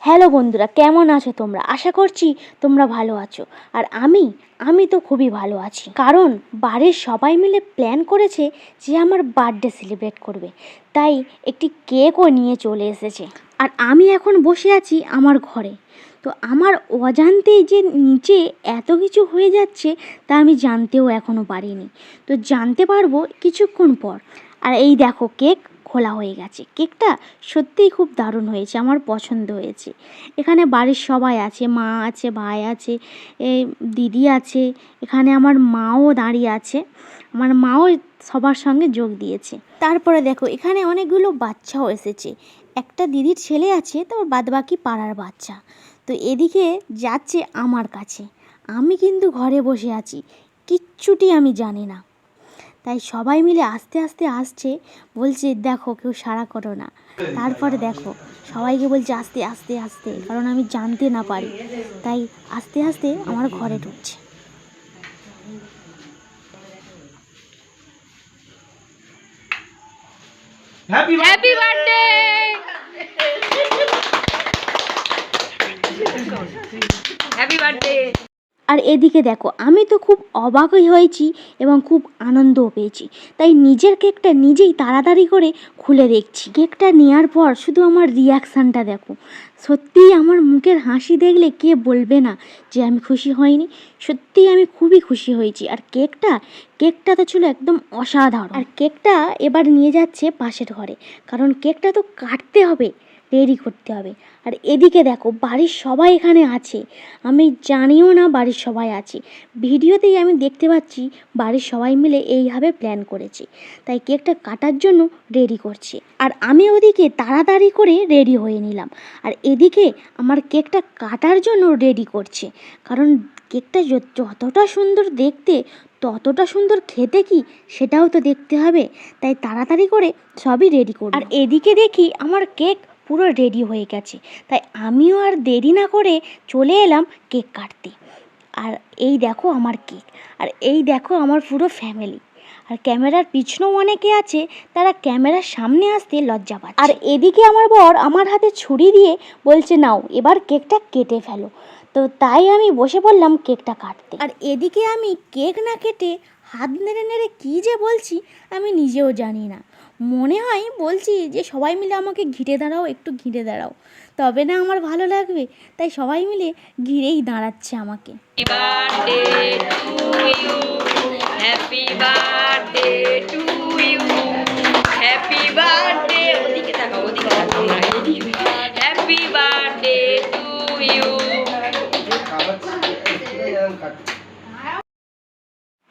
Hello বন্ধুরা, কেমন আছো তোমরা? আশা করছি তোমরা ভালো আছো। আর আমি তো খুবই ভালো আছি, কারণ বাড়ির সবাই মিলে প্ল্যান করেছে যে আমার বার্থডে সেলিব্রেট করবে। তাই একটি কেকও নিয়ে চলে এসেছে। আর আমি এখন বসে আছি আমার ঘরে। তো আমার অজান্তেই যে নিচে এত কিছু হয়ে যাচ্ছে তা আমি জানতেও এখনও পারিনি। তো জানতে পারবো কিছুক্ষণ পর। আর এই দেখো, কেক খোলা হয়ে গেছে। কেকটা সত্যিই খুব দারুণ হয়েছে, আমার পছন্দ হয়েছে। এখানে বাড়ির সবাই আছে, মা আছে, ভাই আছে, দিদি আছে, এখানে আমার মাও দাঁড়িয়ে আছে। আমার মাও সবার সঙ্গে যোগ দিয়েছে। তারপরে দেখো, এখানে অনেকগুলো বাচ্চাও এসেছে। একটা দিদির ছেলে আছে, তারপর বাদবাকি পাড়ার বাচ্চা। তো এদিকে যাচ্ছে আমার কাছে, আমি কিন্তু ঘরে বসে আছি, কিচ্ছুটি আমি জানি না। তাই সবাই মিলে আস্তে আস্তে আসছে, বলছে দেখো কেউ সাড়া করো না। তারপরে দেখো সবাইকে বলছে আস্তে আস্তে আস্তে, কারণ আমি জানতে না পারি। তাই আস্তে আস্তে আমার ঘরে ঢুকছে। Happy birthday. Happy birthday. আর এদিকে দেখো, আমি তো খুব অবাকই হয়েছি এবং খুব আনন্দও পেয়েছি। তাই নিজের কেকটা নিজেই তাড়াতাড়ি করে খুলে দেখছি। কেকটা নেওয়ার পর শুধু আমার রিয়াকশানটা দেখো। সত্যিই আমার মুখের হাসি দেখলে কে বলবে না যে আমি খুশি হইনি। সত্যিই আমি খুবই খুশি হয়েছি। আর কেকটা তো ছিল একদম অসাধারণ। আর কেকটা এবার নিয়ে যাচ্ছে পাশের ঘরে, কারণ কেকটা তো কাটতে হবে, রেডি করতে হবে। আর এদিকে দেখো, বাড়ির সবাই এখানে আছে। আমি জানিও না বাড়ির সবাই আছে, ভিডিওতেই আমি দেখতে পাচ্ছি বাড়ির সবাই মিলে এইভাবে প্ল্যান করেছে। তাই কেকটা কাটার জন্য রেডি করছে, আর আমি ওদিকে তাড়াতাড়ি করে রেডি হয়ে নিলাম। আর এদিকে আমার কেকটা কাটার জন্য রেডি করছে, কারণ কেকটা যতটা সুন্দর দেখতে ততটা সুন্দর খেতে কি সেটাও তো দেখতে হবে। তাই তাড়াতাড়ি করে সবই রেডি করব। আর এদিকে দেখি আমার কেক পুরো রেডি হয়ে গেছে। তাই আমিও আর দেরি না করে চলে এলাম কেক কাটতে। আর এই দেখো আমার কেক, আর এই দেখো আমার পুরো ফ্যামিলি। আর ক্যামেরার পিছনেও অনেকে আছে, তারা ক্যামেরার সামনে আসতে লজ্জা পাচ্ছে। আর এদিকে আমার বর আমার হাতে ছুরি দিয়ে বলছে নাও এবার কেকটা কেটে ফেলো। তো তাই আমি বসে পড়লাম কেকটা কাটতে। আর এদিকে আমি কেক না কেটে হাত নেড়ে নেড়ে কী যে বলছি আমি নিজেও জানি না। মনে হয় বলছি যে সবাই মিলে আমাকে ঘিরে দাঁড়াও, একটু ঘিরে দাঁড়াও, তবে না আমার ভালো লাগবে। তাই সবাই মিলে ঘিরেই দাঁড়াচ্ছে আমাকে। Happy birthday to you. Happy birthday. ওদিকে তাকাও, ওদিকে তাকাও। Happy birthday to you.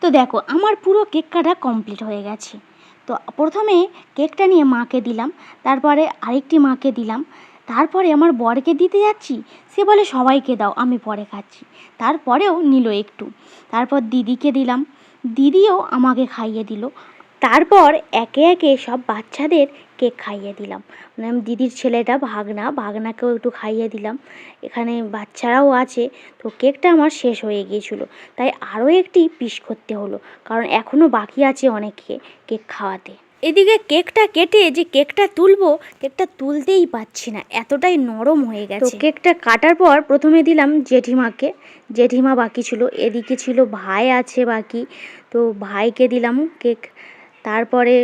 তো দেখো, আমার পুরো কেক কাটা কমপ্লিট হয়ে গেছে। তো প্রথমে কেকটা নিয়ে মাকে দিলাম, তারপরে আরেকটি মাকে দিলাম, তারপরে আমার বরকে দিতে যাচ্ছি, সে বলে সবাইকে দাও আমি পরে খাচ্ছি। তারপরেও নিল একটু। তারপর দিদিকে দিলাম, দিদিও আমাকে খাইয়ে দিল। তারপর একে একে সব বাচ্চাদের কেক খাইয়ে দিলাম। মানে দিদির ছেলেটা ভাগনাকেও একটু খাইয়ে দিলাম। এখানে বাচ্চারাও আছে। তো কেকটা আমার শেষ হয়ে গিয়েছিলো, তাই আরও একটি পিস করতে হলো, কারণ এখনও বাকি আছে অনেককে কেক খাওয়াতে। এদিকে কেকটা কেটে যে কেকটা তুলবো, কেকটা তুলতেই পারছি না, এতটাই নরম হয়ে গেছে। তো কেকটা কাটার পর প্রথমে দিলাম জেঠিমাকে, জেঠিমা বাকি ছিল। এদিকে ছিল ভাই আছে বাকি, তো ভাইকে দিলাম কেক। তারপরে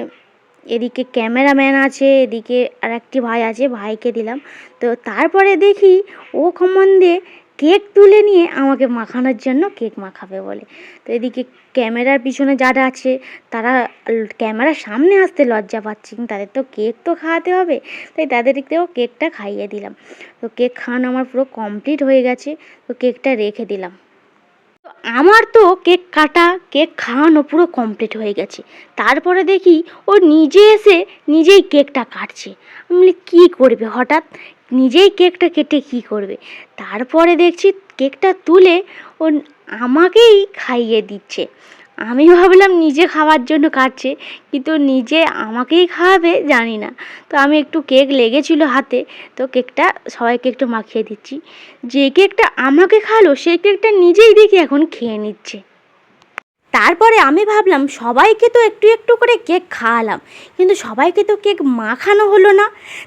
এদিকে ক্যামেরাম্যান আছে, এদিকে আর একটি ভাই আছে, ভাইকে দিলাম। তো তারপরে দেখি ও সম্বন্ধে কেক তুলে নিয়ে আমাকে মাখানোর জন্য কেক মাখাবে বলে। তো এদিকে ক্যামেরার পিছনে যারা আছে তারা ক্যামেরার সামনে আসতে লজ্জা পাচ্ছে, কিন্তু তাদের তো কেক তো খাওয়াতে হবে, তাই তাদেরকেও কেকটা খাইয়ে দিলাম। তো কেক খাওয়ানো আমার পুরো কমপ্লিট হয়ে গেছে। তো কেকটা রেখে দিলাম। আমার তো কেক কাটা কেক খাওয়ানো পুরো কমপ্লিট হয়ে গেছে। তারপরে দেখি ও নিজে এসে নিজেই কেকটা কাটছে। আমি বলি কী করবে, হঠাৎ নিজেই কেকটা কেটে কী করবে। তারপরে দেখছি কেকটা তুলে ও আমাকেই খাইয়ে দিচ্ছে। আমি ভাবলাম নিজে খাওয়ার জন্য কাটছে, কিন্তু নিজে আমাকেই খাওয়াবে জানি না। তো আমি একটু কেক লেগেছিল হাতে, তো কেকটা সবাইকে একটু মাখিয়ে দিচ্ছি। যে কেকটা আমাকে খাওয়ালো সেই কেকটা নিজেই দেখি এখন খেয়ে নিচ্ছে। তারপরে আমি ভাবলাম সবাইকে তো একটু একটু করে কেক খাওয়ালাম, কিন্তু সবাইকে তো কেক মাখানো হলো না।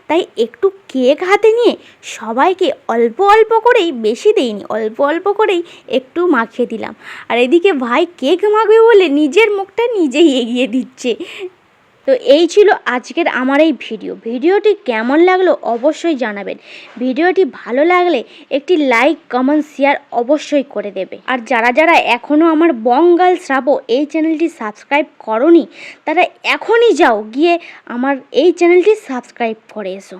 তাই একটু কেক হাতে নিয়ে সবাইকে অল্প অল্প করেই, বেশি দেইনি, অল্প অল্প করেই একটু মাখিয়ে দিলাম। আর এদিকে ভাই কেক মাখবে বলে নিজের মুখটা নিজেই এগিয়ে দিচ্ছে। তো এই ছিল আজকের আমার এই ভিডিওটি কেমন লাগলো অবশ্যই জানাবেন। ভিডিওটি ভালো লাগলে একটি লাইক, কমেন্ট, শেয়ার অবশ্যই করে দেবে। আর যারা যারা এখনও আমার বঙ্গাল শ্রাবো এই চ্যানেলটি সাবস্ক্রাইব করোনি, তারা এখনই যাও গিয়ে আমার এই চ্যানেলটি সাবস্ক্রাইব করে এসো।